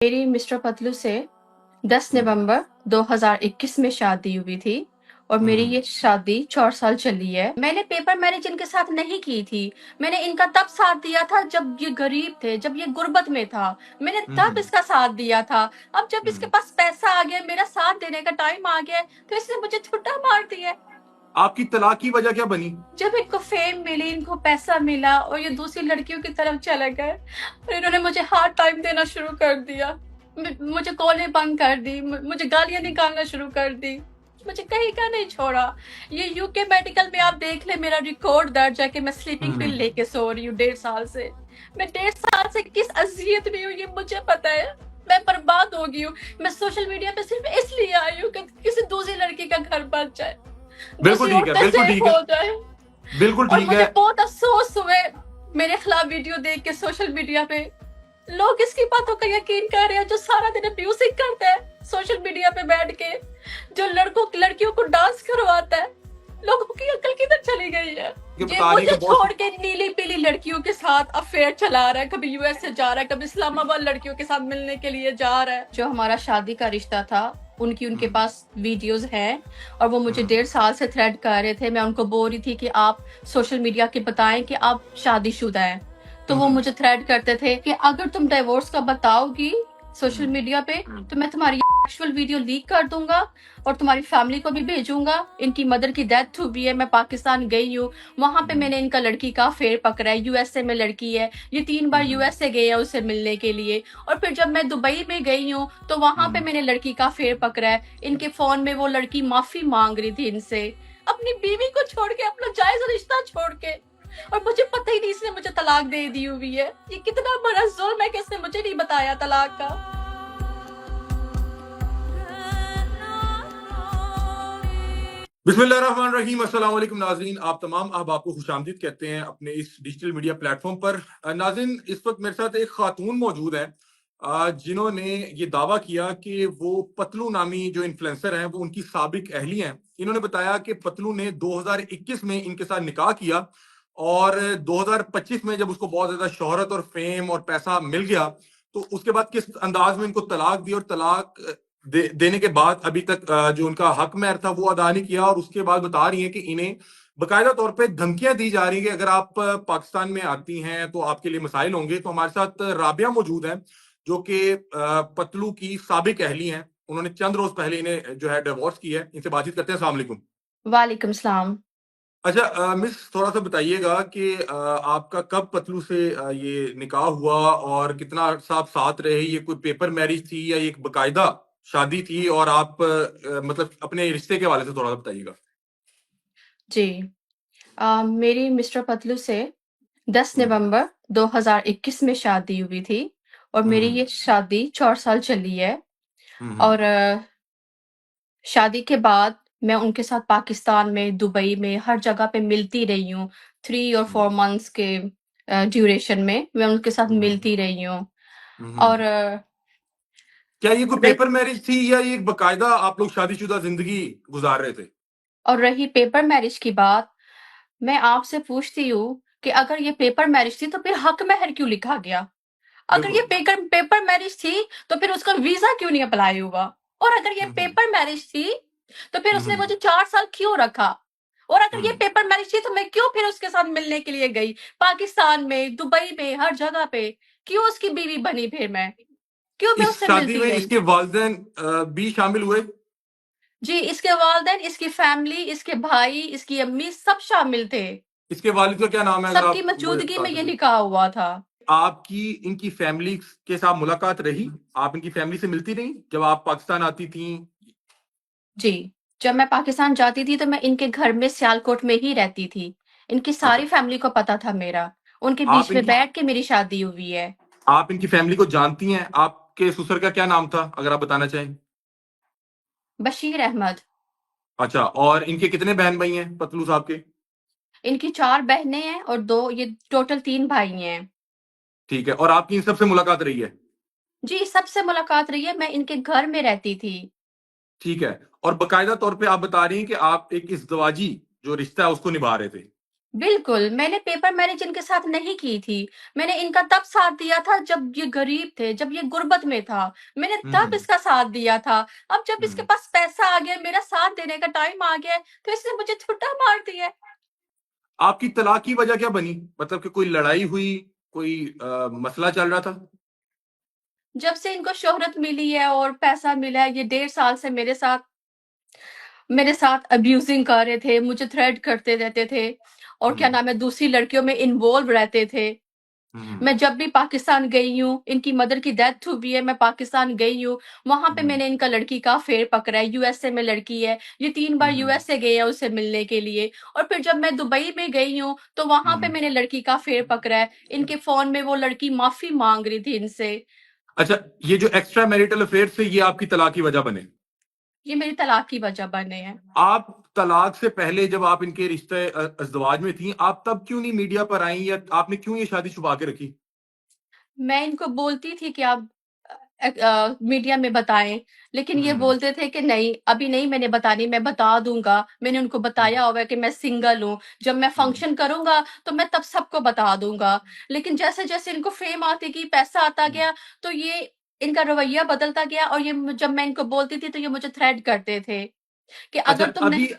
मेरी मिस्टर पतलू से 10 नवंबर 2021 में शादी हुई थी और मेरी ये शादी 4 साल चली है। मैंने पेपर मैरिज इनके साथ नहीं की थी। मैंने इनका तब साथ दिया था जब ये गरीब थे, जब ये गुर्बत में था। मैंने तब इसका साथ दिया था। अब जब इसके पास पैसा आ गया, मेरा साथ देने का टाइम आ गया, तो इसने मुझे छुट्टा मार दिया। आपकी तलाक की वजह क्या बनी? जब इनको फेम मिली, इनको पैसा मिला और ये दूसरी लड़कियों की तरफ चले गए और इन्होंने मुझे हार्ड टाइम देना शुरू कर दिया। मुझे कॉलें बंद कर दी, मुझे गालियां निकालना शुरू कर दी, मुझे कहीं का नहीं छोड़ा। ये यूके मेडिकल में आप देख ले, मेरा रिकॉर्ड दर्ज है कि मैं स्लीपिंग पिल लेके सो रही हूँ 1.5 साल से। मैं 1.5 साल से किस अजियत में हूँ ये मुझे पता है। मैं बर्बाद हो गई हूँ। मैं सोशल मीडिया पे सिर्फ इसलिए आई हूँ कि किसी दूसरी लड़की का घर बच जाए, बिल्कुल दूसरी ठीक है, औरतें बिल्कुल सेफ ठीक है, हो जाए। बिल्कुल और ठीक मुझे है। बहुत अफसोस हुए मेरे खिलाफ वीडियो देख के सोशल मीडिया पे। लोग इसकी बातों का यकीन कर रहे हैं जो सारा दिन अब्यूजिंग करते हैं सोशल मीडिया पे बैठ के, जो लड़कियों को डांस करवाता है। लोगों की अकल किधर चली गई है? कि ये बता रही है मुझे कि बहुत छोड़ के नीली पीली लड़कियों के साथ अफेयर चला रहा है, कभी यूएस से जा रहा है, कभी इस्लामाबाद लड़कियों के साथ मिलने के लिए जा रहा है। जो हमारा शादी का रिश्ता था, उनके पास वीडियोस हैं और वो मुझे 1.5 साल से थ्रेट कर रहे थे। मैं उनको बोल रही थी कि आप सोशल मीडिया के बताएं कि आप शादीशुदा हैं, तो वो मुझे थ्रेट करते थे कि अगर तुम डिवोर्स का बताओगी सोशल मीडिया पे तो मैं तुम्हारी एक्चुअल वीडियो लीक कर दूंगा और तुम्हारी फैमिली को भी भेजूंगा। इनकी मदर की डेथ हुई है, मैं पाकिस्तान गई हूँ, वहां पे मैंने इनका लड़की का अफेयर पकड़ा है। यूएसए में लड़की है, ये 3 बार यूएसए गए है उससे मिलने के लिए। और फिर जब मैं दुबई में गई हूँ तो वहां पे मैंने लड़की का अफेयर पकड़ा है। इनके फोन में वो लड़की माफी मांग रही थी इनसे, अपनी बीवी को छोड़ के, अपना जायज रिश्ता छोड़ के। और मुझे पता ही नहीं इसने मुझे तलाक दे दी हुई है। ये कितना बड़ा जुल्म है कि इसने मुझे नहीं बताया तलाक का। बिस्मिल्लाहिर्रहमानिर्रहीम। अस्सलाम वालेकुम नाज़रीन, आप तमाम अहबाब को खुशामदीद कहते हैं अपने इस डिजिटल मीडिया प्लेटफॉर्म पर। नाज़रीन, इस वक्त मेरे साथ एक खातून मौजूद है जिन्होंने ये दावा किया कि वो पतलू नामी जो इन्फ्लुएंसर हैं वो उनकी साबिक अहली हैं। इन्होंने बताया कि पतलू ने 2021 में इनके साथ निकाह किया और 2025 में जब उसको बहुत ज्यादा शोहरत और फेम और पैसा मिल गया तो उसके बाद किस अंदाज में इनको तलाक दी और तलाक देने के बाद अभी तक जो उनका हक महर था वो अदा नहीं किया। और उसके बाद बता रही हैं कि इन्हें बकायदा तौर पे धमकियां दी जा रही हैं कि अगर आप पाकिस्तान में आती हैं तो आपके लिए मसाइल होंगे। तो हमारे साथ राबिया मौजूद है जो कि पतलू की साबिक अहली हैं। उन्होंने चंद रोज पहले इन्हें जो है डिवोर्स की है। इनसे बातचीत करते हैं। अस्सलाम वालेकुम। वालेकुम सलाम। अच्छा मिस, थोड़ा सा बताइएगा कि आपका कब पतलू से ये निकाह हुआ और कितना अर्सा आप साथ रहे? ये कोई पेपर मैरिज थी या ये एक बकायदा शादी थी? और आप मतलब अपने रिश्ते के हवाले से थोड़ा सा बताइएगा। जी, मेरी मिस्टर पतलू से 10 हम्म, नवंबर 2021 में शादी हुई थी और मेरी हम्म, ये शादी 4 साल चली है। हम्म, और शादी के बाद मैं उनके साथ पाकिस्तान में, दुबई में, हर जगह पे मिलती रही हूँ। 3 और 4 मंथ्स के ड्यूरेशन में मैं उनके साथ हम्म, मिलती रही हूँ। और हम्म। क्या ये कोई रही पेपर मैरिज थी या ये एक बकायदा आप लोग शादीशुदा जिंदगी गुजार रहे थे? और रही पेपर मैरिज की बात, मैं आपसे पूछती हूँ कि अगर ये पेपर मैरिज थी तो फिर हक महर क्यों लिखा गया? अगर ये बिल्कुल। पेपर मैरिज थी तो फिर उसका वीजा क्यों नहीं अप्लाई हुआ? और अगर ये हम्म, पेपर मैरिज थी तो फिर उसने हम्म, मुझे 4 साल क्यों रखा? और अगर ये हम्म। पेपर मैरिज थी तो मैं क्यों फिर उसके साथ मिलने के लिए गई? पाकिस्तान में, दुबई में, हर जगह पे क्यों उसकी बीवी बनी फिर मैं? क्यों मैं इस उससे शादी मिलती में रही? इसके वालिदैन भी शामिल हुए? जी, इसके वालिदैन, इसकी फैमिली, इसके भाई, इसकी अम्मी सब शामिल थे। इसके वालिद का क्या नाम है, अगर सबकी आप वो मौजूदगी बता में ये सकें? निकाह हुआ था। आपकी इनकी फैमिली के साथ मुलाकात रही? आप इनकी फैमिली से मिलती रही जब आप पाकिस्तान आती थी? जी, जब मैं पाकिस्तान जाती थी तो मैं इनके घर में सियालकोट में ही रहती थी। इनकी अच्छा। सारी फैमिली को पता था मेरा। उनके आप बीच में इनकी बैठ के मेरी शादी हुई है। आप इनकी फैमिली को जानती हैं? आपके ससुर का क्या नाम था, अगर आप बताना चाहें? बशीर अहमद। अच्छा, और इनके कितने बहन भाई हैं पतलू साहब के? इनकी 4 बहनें हैं और 2, ये टोटल 3 भाई हैं। ठीक है, और आपकी इन सबसे मुलाकात रही है? जी, सबसे मुलाकात रही है, मैं इनके घर में रहती थी। ठीक है। और बकायदा तौर पे आप बता रही हैं कि आप एक इज़्दवाजी जो रिश्ता है उसको निभा रहे थे? बिल्कुल, मैंने पेपर मैरिज इनके साथ नहीं की थी। मैंने इनका तब साथ दिया था जब ये गरीब थे, जब ये गुर्बत में था। मैंने तब हम्म इसका साथ दिया था। अब जब इसके हम्म पास पैसा आ गया, मेरा साथ देने का टाइम आ गया है, तो इसने मुझे छुट्टा मार दिया है। आपकी तलाक की वजह क्या बनी? मतलब कि कोई लड़ाई हुई, कोई मसला चल रहा था? जब से इनको शोहरत मिली है और पैसा मिला है, ये 1.5 साल से मेरे साथ अब्यूज़िंग कर रहे थे, मुझे थ्रेट करते रहते थे और क्या हम्म नाम है, दूसरी लड़कियों में इन्वॉल्व रहते थे। हम्म मैं जब भी पाकिस्तान गई हूँ, इनकी मदर की डेथ हुई है, मैं पाकिस्तान गई हूँ, वहाँ पे हम्म मैंने इनका लड़की का अफ़ेयर पकड़ा है, यूएसए में लड़की है, ये 3 बार हम्म यूएसए गए हैं उससे मिलने के लिए और फिर जब मैं दुबई में गई हूँ, तो वहाँ पे हम्म। मैंने लड़की का अफ़ेयर पकड़ा है। इनके फ़ोन में वो लड़की माफ़ी माँग रही थी इनसे। अच्छा, ये जो एक्स्ट्रा मैरिटल अफेयर से ये आपकी तलाक की वजह बने? ये मेरी तलाक की वजह बने हैं। आप तलाक से पहले जब आप इनके रिश्ते अज़दवाज में थी, आप तब क्यों नहीं मीडिया पर आई, या आपने क्यों ये शादी छुपा के रखी? मैं इनको बोलती थी कि आप मीडिया में बताएँ, लेकिन ये हम्म बोलते थे कि नहीं, अभी नहीं मैंने बतानी, मैं बता दूँगा। मैंने उनको हम्म बताया हुआ है कि मैं सिंगल हूँ, जब मैं हम्म फंक्शन करूँगा, तो मैं तब सबको बता दूँगा। लेकिन जैसे-जैसे इनको फ़ेम आती गई, पैसा आता हम्म। गया, तो ये इनका रवैया बदलता गया और ये जब मैं इनको बोलती थी, तो ये मुझे थ्रेट करते थे कि अच्छा, अगर तुमने अभी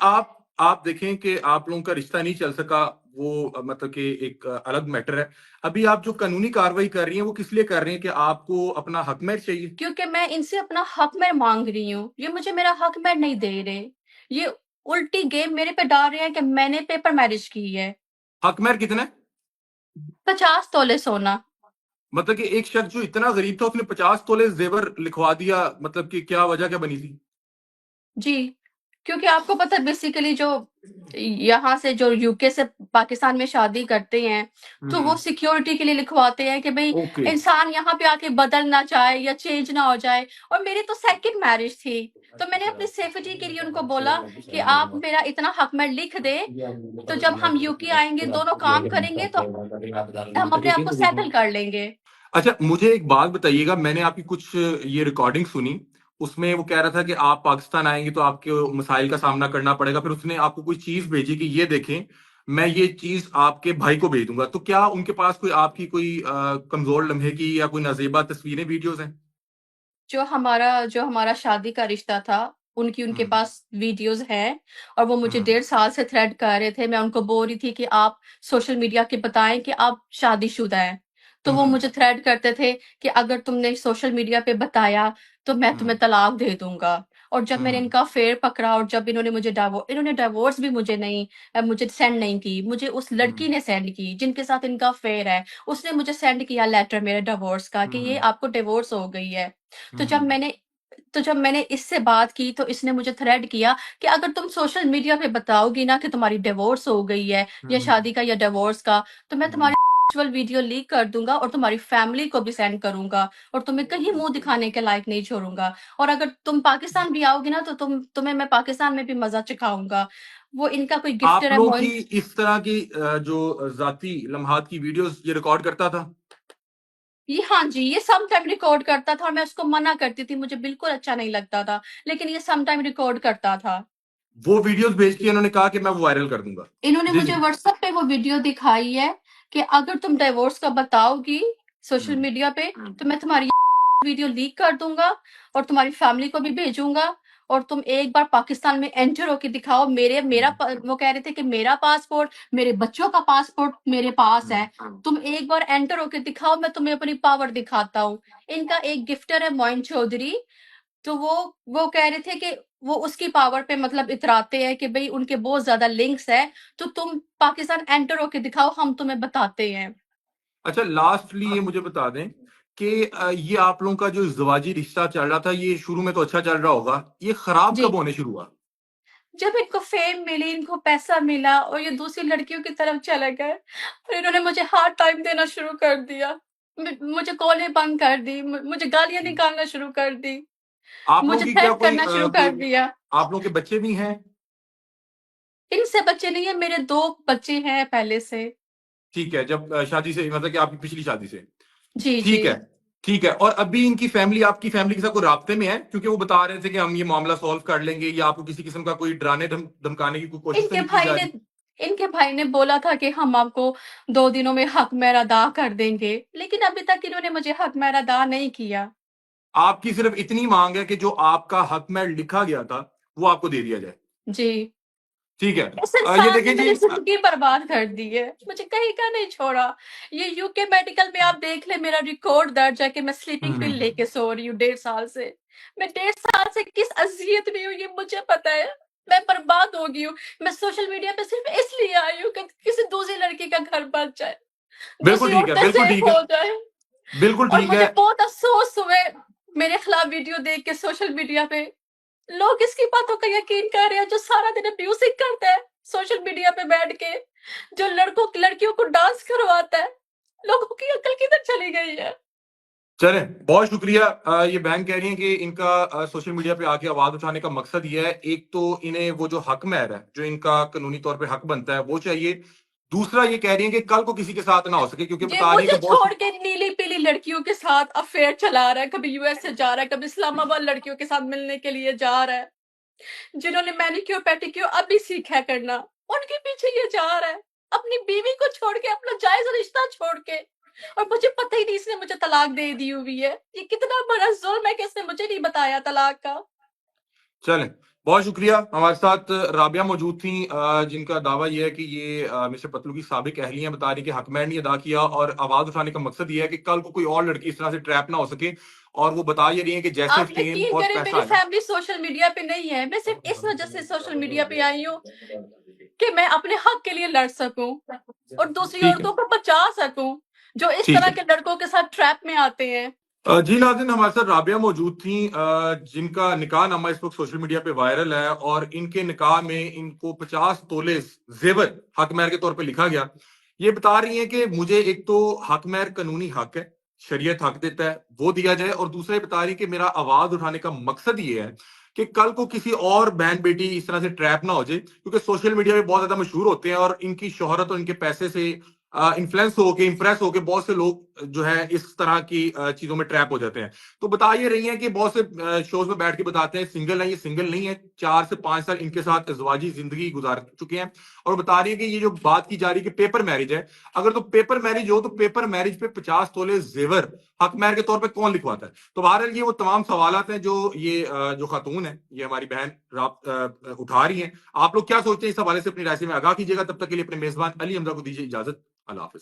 आप देखें कि आप लोगों का रिश्ता नहीं चल सका, वो मतलब कि एक अलग मैटर है। अभी आप जो कानूनी कार्रवाई कर रही हैं, वो किस लिए कर रही हैं? कि आपको अपना हक महर चाहिए? क्योंकि मैं इनसे अपना हक मैं माँग रही हूँ, ये मुझे मेरा हक मैं नहीं दे रहे। ये उल्टी गेम मेरे पे डाल रहे हैं कि मैंने पेपर मैरिज की है। हक महर कितना है? 50 तोले सोना। मतलब कि एक शख्स जो इतना गरीब था, उसने 50 तोले जेवर लिखवा दिया, मतलब कि क्या वजह क्या बनी थी? जी, क्योंकि आपको पता है बेसिकली जो यहाँ से जो यूके से पाकिस्तान में शादी करते हैं, तो वो हम्म। सिक्योरिटी के लिए लिखवाते हैं कि भई ओके। इंसान यहाँ पे आके बदल ना जाए या चेंज ना हो जाए और मेरी तो सेकंड मैरिज थी। तो मैंने अपनी सेफ्टी के लिए उनको बोला कि आप मेरा इतना हक में लिख दें, तो जब हम यूके आएँगे, दोनों काम करेंगे तो हम अपने आप को सेटल कर लेंगे। अच्छा, मुझे एक बात बताइएगा, मैंने आपकी कुछ ये रिकॉर्डिंग सुनी, उसमें वो कह रहा था कि आप पाकिस्तान आएँगे तो आपको मसाइल का सामना करना पड़ेगा, फिर उसने आपको कोई चीज़ भेजी कि ये देखें, मैं ये चीज़ आपके भाई को भेज दूँगा। तो क्या उनके पास कोई आपकी कोई कमज़ोर लम्हे की या कोई नाज़ेबा तस्वीरें, वीडियोज़ हैं? जो हमारा शादी का रिश्ता था, उनके हुँ, पास वीडियोज़ हैं और वो मुझे हुँ, 1.5 साल से थ्रेट कर रहे थे। मैं उनको बोल रही थी कि आप सोशल मीडिया के बताएँ कि आप शादीशुदा हैं। तो वो हुँ, मुझे थ्रेट करते थे कि अगर तुमने सोशल मीडिया पे बताया, तो मैं हुँ, तुम्हें तलाक दे दूँगा। और जब मैंने हुँ, इनका अफ़ेयर पकड़ा और जब इन्होंने डिवोर्स भी मुझे सेंड नहीं की। मुझे उस हुँ, लड़की ने सेंड की, जिनके साथ इनका अफ़ेयर है। उसने मुझे सेंड किया लेटर मेरे डिवोर्स का कि ये हुँ, आपको डिवोर्स हो गई है। तो जब हुँ, मैंने तो जब मैंने इससे बात की तो इसने मुझे थ्रेट किया कि अगर तुम सोशल मीडिया पे बताओगी ना कि तुम्हारी डिवोर्स हो गई है या हुँ, शादी का या डिवोर्स का, तो मैं हुँ। तुम्हारी वर्चुअल वीडियो लीक कर दूँगा और तुम्हारी फैमिली को भी सेंड करूँगा और तुम्हें कहीं मुँह दिखाने के लायक नहीं छोड़ूँगा। और अगर तुम पाकिस्तान भी आओगी ना तो तुम्हें मैं पाकिस्तान में भी मज़ा चखाऊँगा। वो इनका कोई आप गिफ्टर है लोगों की मोइन। इस तरह की जो ज़ाती लम्हात की वीडियोज़ ये रिकॉर्ड करता था? ये हाँ जी, ये सम टाइम रिकॉर्ड करता था और मैं उसको मना करती थी, मुझे बिल्कुल अच्छा नहीं लगता था, लेकिन ये सम टाइम रिकॉर्ड करता था। वो वीडियोज़ भेज के इन्होंने कहा कि मैं वो वायरल कर दूँगा। इन्होंने जी, मुझे जी। व्हाट्सएप पे वो वीडियो दिखाई है कि अगर तुम डिवोर्स का बताओगी सोशल हुँ, मीडिया पे, तो मैं तुम्हारी वीडियो लीक कर दूँगा और तुम्हारी फैमिली को भी भेजूँगा और तुम एक बार पाकिस्तान में एंटर होके दिखाओ मेरे मेरा हुँ, प वो कह रहे थे कि मेरा पासपोर्ट, मेरे बच्चों का पासपोर्ट मेरे पास हुँ, है। तुम एक बार एंटर होके दिखाओ, मैं तुम्हें अपनी पावर दिखाता हूँ। इनका एक गिफ्टर है मोइन चौधरी, तो वो कह रहे थे कि वो उसकी पावर पे मतलब इतराते हैं कि भई उनके बहुत ज़्यादा लिंक्स हैं, तो तुम पाकिस्तान एंटर होके दिखाओ, हम तुम्हें बताते हैं। अच्छा, लास्टली ये मुझे बता दें कि ये आप लोगों का जो इज़्दिवाजी रिश्ता चल रहा था, ये शुरू में तो अच्छा चल रहा होगा, ये खराब जी, कब होने शुरू हुआ? जब इनको फ़ेम मिली, इनको पैसा मिला और ये दूसरी लड़कियों की तरफ चले गए और इन्होंने मुझे हार्ड टाइम देना शुरू कर दिया। मुझे कॉलें बंद कर दी, मुझे गालियाँ हुँ। निकालना शुरू कर दी, आप लोगों मुझे की क्या थ्रेट कोई करना शुरू कर कोई दिया। आप लोगों के बच्चे भी हैं? इनसे बच्चे नहीं है, मेरे 2 बच्चे हैं पहले से। ठीक है, जब शादी से मतलब कि आपकी पिछली शादी से। जी, जी। ठीक है, ठीक है। और अभी इनकी फैमिली आपकी फैमिली के साथ कोई राब्ते में है? क्योंकि वो बता रहे थे कि हम ये मामला सॉल्व कर लेंगे, या आपको किसी किस्म का कोई डराने धमकाने की कोई कोशिश तो इनके नहीं की भाई जा ने रही? इनके भाई ने बोला था कि हम आपको 2 दिनों में हक महर अदा कर देंगे, लेकिन अभी तक इन्होंने मुझे हक महर अदा नहीं किया। आपकी सिर्फ इतनी मांग है कि जो आपका हक में लिखा गया था वो आपको दे दिया जाए। जी। ठीक है। इस ये इंसान ने देखें मेरी जी। ज़िंदगी बर्बाद कर दी है, मुझे कहीं का नहीं छोड़ा। ये यूके मेडिकल में आप देख लें, मेरा रिकॉर्ड दर्ज है कि मैं स्लीपिंग पिल हम्म। लेके सो रही हूँ 1.5 साल से। मैं 1.5 साल से किस अज़ियत में हूँ ये मुझे पता है। मैं बर्बाद हो गई हूँ। मैं सोशल मीडिया पे सिर्फ इसलिए आई हूँ कि किसी दूसरी लड़की का घर बन जाए, बिल्कुल दूसरी ठीक है, औरतें बिल्कुल सेफ ठीक है, हो जाए। बिल्कुल और ठीक मुझे है। बहुत अफ़सोस हुए मेरे खिलाफ वीडियो देख के सोशल मीडिया पे। लोग इसकी बातों का यकीन कर रहे हैं जो सारा दिन अब्यूसिंग करता है सोशल मीडिया पे बैठ के, जो लड़कियों को डांस करवाता है। लोगों की अकल किधर चली गई है? चले, बहुत शुक्रिया। ये बहन कह रही हैं कि इनका सोशल मीडिया पे आके आवाज उठाने का मकसद ये है, एक तो इन्हें वो जो हक महर है, जो इनका कानूनी तौर पे हक बनता है, वो चाहिए। दूसरा ये कह रही हैं कि कल को किसी के साथ ना हो सके, क्योंकि ये बता रही है मुझे कि बहुत छोड़ के नीली पीली लड़कियों के साथ अफेयर चला रहा है, कभी यूएस से जा रहा है, कभी इस्लामाबाद लड़कियों के साथ मिलने के लिए जा रहा है। जिन्होंने मैनिक्योर पेडिक्योर अभी सीखा है करना, उनके पीछे ये जा रहा है, अपनी बीवी को छोड़ के, अपना जायज रिश्ता छोड़ के। और मुझे पता ही नहीं इसने मुझे तलाक दे दी हुई है। ये कितना बड़ा जुल्म है कि इसने मुझे नहीं बताया तलाक का। चलें, बहुत शुक्रिया। हमारे साथ राबिया मौजूद थी, जिनका दावा ये है कि ये मिस्टर पतलू की साबिक अहलियां बता रही कि हक महर नहीं अदा किया, और आवाज उठाने का मकसद ये है कि कल को कोई और लड़की इस तरह से ट्रैप ना हो सके। और वो बता ये रही है कि जैसे आप फेम यकीन और करें, पैसा मेरी आएगा। फैमिली सोशल मीडिया पे नहीं है। मैं सिर्फ इस वजह से सोशल मीडिया पे आई हूँ कि मैं अपने हक के लिए लड़ सकूं और दूसरी ठीक है, औरतों को बचा सकूं जो इस ठीक तरह है। के लड़कों के साथ ट्रैप में आते हैं। जी नाज़रीन, हमारे साथ राबिया मौजूद थी, जिनका निकाह नामा इस वक्त सोशल मीडिया पे वायरल है, और इनके निकाह में इनको 50 तोले जेवर हक महर के तौर पे लिखा गया। ये बता रही हैं कि मुझे एक तो हक महर कानूनी हक है, शरीयत हक देता है, वो दिया जाए। और दूसरा ये बता रही है कि मेरा आवाज उठाने का मकसद ये है कि कल को किसी और बहन बेटी इस तरह से ट्रैप ना हो जाए, क्योंकि सोशल मीडिया पे बहुत ज्यादा मशहूर होते हैं, और इनकी शोहरत और इनके पैसे से इन्फ्लुएंस होके, इंप्रेस होके बहुत से लोग जो है इस तरह की चीजों में ट्रैप हो जाते हैं। तो बता ये रही हैं कि बहुत से शोज में बैठ के बताते हैं सिंगल है, ये सिंगल नहीं है, 4 से 5 साल इनके साथ अजवाजी जिंदगी गुजार चुके हैं। और बता रही है कि ये जो बात की जा रही है कि पेपर मैरिज है, अगर तो पेपर मैरिज हो तो पेपर मैरिज पे 50 तोले जेवर हक महर के तौर पे कौन लिखवाता है? तो बहरहाल ये वो तमाम सवालात हैं जो ये जो खातून है, ये हमारी बहन उठा रही हैं। आप लोग क्या सोचते हैं इस हवाले से अपनी राय से में आगाह कीजिएगा। तब तक के लिए अपने मेजबान अली हमजा को दीजिए इजाजत। अल्लाह हाफिज।